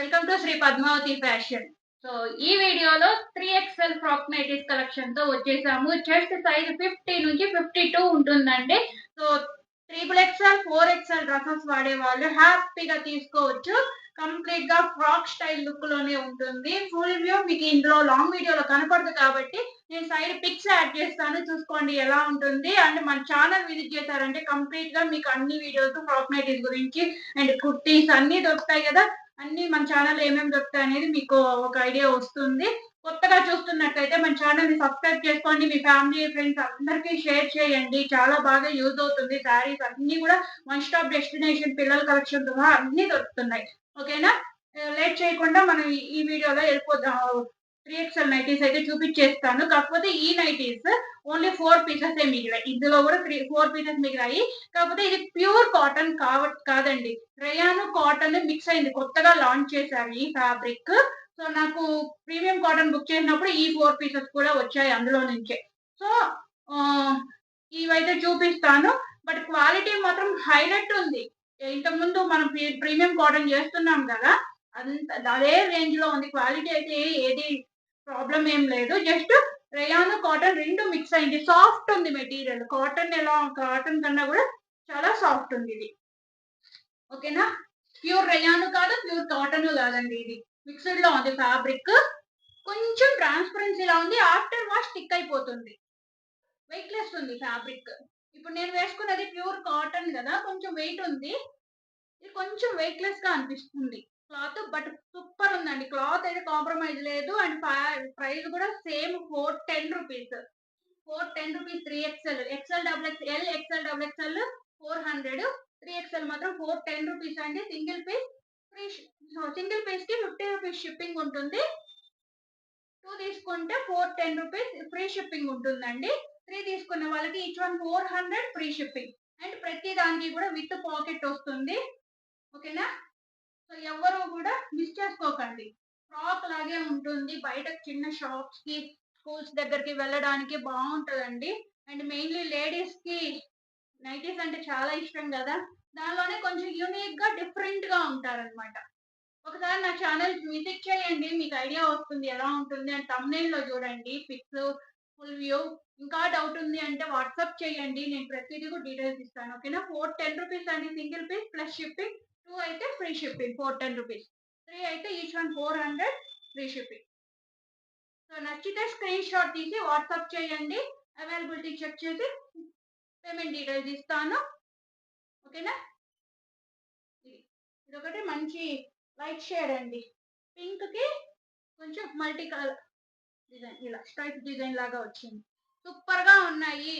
Welcome to Shri Padmavathi fashion. So ఈ వీడియోలో 3XL frock nighties collection తో వచ్చేసాము. చెస్ట్ సైజ్ 50 నుంచి 52 ఉంటుందండి. సో 3XL 4XL డ్రెస్సెస్ వాడే వాళ్ళు హ్యాపీగా తీసుకోవచ్చు. కంప్లీట్ గా ఫ్రాక్ స్టైల్ లుక్ లోనే ఉంటుంది. ఫుల్ వ్యూ మీకు ఇందులో లాంగ్ వీడియోలో కనపడదు కాబట్టి నేను సైడ్ పిక్స్ యాడ్ చేస్తాను, చూసుకోండి ఎలా ఉంటుంది. అండ్ మన ఛానల్ విజిట్ చేశారంటే కంప్లీట్ గా మీకు అన్ని వీడియోస్ ఫ్రాక్ నైటీస్ గురించి అండ్ కుర్తీస్ అన్ని దొరుకుతాయి కదా. అన్ని మన ఛానల్ ఏమేమి దొరుకుతాయి అనేది మీకు ఒక ఐడియా వస్తుంది. కొత్తగా చూస్తున్నట్లయితే మన ఛానల్ ని సబ్స్క్రైబ్ చేసుకోండి. మీ ఫ్యామిలీ ఫ్రెండ్స్ అందరికీ షేర్ చేయండి. చాలా బాగా యూజ్ అవుతుంది. శారీస్ అన్ని కూడా వన్ స్టాప్ డెస్టినేషన్, పిల్లల కలెక్షన్ సహా అన్ని దొరుకుతున్నాయి. ఓకేనా? లేట్ చేయకుండా మనం ఈ వీడియోలో వెళ్ళిపోదాం. 3XL నైటీస్ అయితే చూపించేస్తాను. కాకపోతే ఈ నైటీస్ ఓన్లీ 4 పీసెస్ మిగిలాయి. ఇందులో కూడా 4 పీసెస్ మిగిలాయి. కాకపోతే ఇది ప్యూర్ కాటన్ కాదండి. రేయాన్ కాటన్ మిక్స్ అయింది. కొత్తగా లాంచ్ చేశారు ఈ ఫ్యాబ్రిక్. సో నాకు ప్రీమియం కాటన్ బుక్ చేసినప్పుడు ఈ 4 పీసెస్ కూడా వచ్చాయి అందులో నుంచే. సో ఇవైతే చూపిస్తాను. బట్ క్వాలిటీ మాత్రం హైలైట్ ఉంది. ఇంతకుముందు మనం ప్రీమియం కాటన్ చేస్తున్నాం కదా, అదే రేంజ్ లో ఉంది. క్వాలిటీ అయితే ఏది ప్రాబ్లం ఏం లేదు. జస్ట్ రేయాన్ కాటన్ రెండు మిక్స్ అయింది. సాఫ్ట్ ఉంది మెటీరియల్. కాటన్ కన్నా కూడా చాలా సాఫ్ట్ ఉంది ఇది. ఓకేనా? ప్యూర్ రేయాన్ కాదు, ప్యూర్ కాటన్ కాదండి. ఇది మిక్స్డ్ లో ఉంది ఫ్యాబ్రిక్. కొంచెం ట్రాన్స్పరెన్సీ లా ఉంది. ఆఫ్టర్ వాష్ స్టిక్ అయిపోతుంది. వెయిట్ లెస్ ఉంది ఫ్యాబ్రిక్. ఇప్పుడు నేను వేసుకున్నది ప్యూర్ కాటన్ కదా, కొంచెం వెయిట్ ఉంది. ఇది కొంచెం వెయిట్ లెస్ గా అనిపిస్తుంది క్లాత్. బట్ సూపర్ ఉందండి. క్లాత్ అయితే కాంప్రమైజ్ లేదు. అండ్ ప్రైస్ కూడా same 410 rupees. 410 rupees 3XL. XL double XL, XL double XL 400, 3XL మాత్రం 410 రూపీస్ అండి. Single piece free. Single piece కి 50 రూపీస్ షిప్పింగ్ ఉంటుంది. 2 తీసుకుంటే 410 రూపీస్ ఫ్రీ షిప్పింగ్ ఉంటుందండి. 3 తీసుకున్న వాళ్ళకి each one 400 free shipping. And ప్రతి దానికి కూడా విత్ పాకెట్ వస్తుంది. ఓకేనా? సో ఎవరు కూడా మిస్ చేసుకోకండి. ఫ్రాక్ లాగే ఉంటుంది. బయట చిన్న షాప్స్ కి, స్కూల్స్ దగ్గరికి వెళ్ళడానికి బాగుంటుందండి. అండ్ మెయిన్లీ లేడీస్ కి నైటీస్ అంటే చాలా ఇష్టం కదా, దానిలోనే కొంచెం యూనిక్ గా డిఫరెంట్ గా ఉంటారనమాట. ఒకసారి నా ఛానల్ విజిట్ చేయండి, మీకు ఐడియా వస్తుంది ఎలా ఉంటుంది. అండ్ thumbnail లో చూడండి పిక్స్, ఫుల్ వ్యూ. ఇంకా డౌట్ ఉంది అంటే వాట్సాప్ చేయండి, నేను ప్రతిదీ కూడా డీటెయిల్స్ ఇస్తాను. ఓకేనా? 410 రూపీస్ అండి సింగిల్ పీస్ ప్లస్ షిప్పింగ్. 2 అయితే ఫ్రీ షిప్పింగ్ 410 రూపీస్. 3 అయితే each one 400 free shipping. So నచ్చితే స్క్రీన్ షాట్ తీసి వాట్సాప్ చేయండి. అవైలబిలిటీ చెక్ చేసి పేమెంట్ డీటెయిల్స్ ఇస్తాను. ఓకేనా? ఇది ఒకటి మంచి లైట్ షేడ్ అండి. పింక్ కి కొంచెం మల్టీ కలర్ డిజైన్, ఇలా స్ట్రైప్ డిజైన్ లాగా వచ్చింది. సూపర్ గా ఉన్నాయి.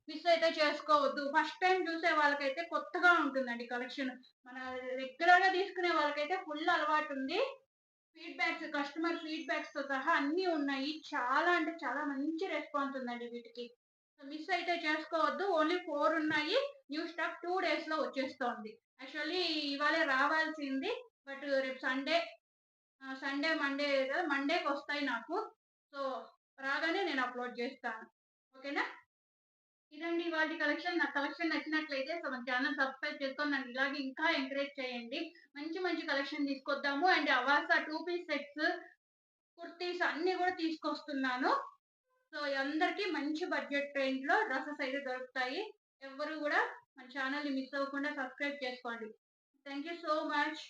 మిస్ అయితే చేసుకోవద్దు. ఫస్ట్ టైం చూసే వాళ్ళకైతే కొత్తగా ఉంటుందండి కలెక్షన్. మన రెగ్యులర్ గా తీసుకునే వాళ్ళకైతే ఫుల్ అలవాటు ఉంది. ఫీడ్బ్యాక్స్, కస్టమర్ ఫీడ్బ్యాక్స్ తో సహా అన్ని ఉన్నాయి. చాలా అంటే చాలా మంచి రెస్పాన్స్ ఉందండి వీటికి. మిస్ అయితే చేసుకోవద్దు. ఓన్లీ 4 ఉన్నాయి. న్యూ స్టాక్ 2 డేస్ లో వచ్చేస్తోంది. యాక్చువల్లీ ఇవాళే రావాల్సింది. బట్ రేపు సండే మండే మండేకి వస్తాయి నాకు. సో రాగానే నేను అప్లోడ్ చేస్తాను. ఓకేనా? ఇదండి ఇవాళ కలెక్షన్. నా కలెక్షన్ నచ్చినట్లయితే మన ఛానల్ సబ్స్క్రైబ్ చేసుకొని నన్ను ఇలాగే ఇంకా ఎంకరేజ్ చేయండి. మంచి మంచి కలెక్షన్ తీసుకొద్దాము. And Avasa 2 piece sets, kurtis అన్ని కూడా తీసుకొస్తున్నాను. సో అందరికి మంచి బడ్జెట్ రేంజ్ లో డ్రెస్సెస్ అయితే దొరుకుతాయి. ఎవరు కూడా మన ఛానల్ ని మిస్ అవ్వకుండా సబ్స్క్రైబ్ చేసుకోండి. Thank you so much.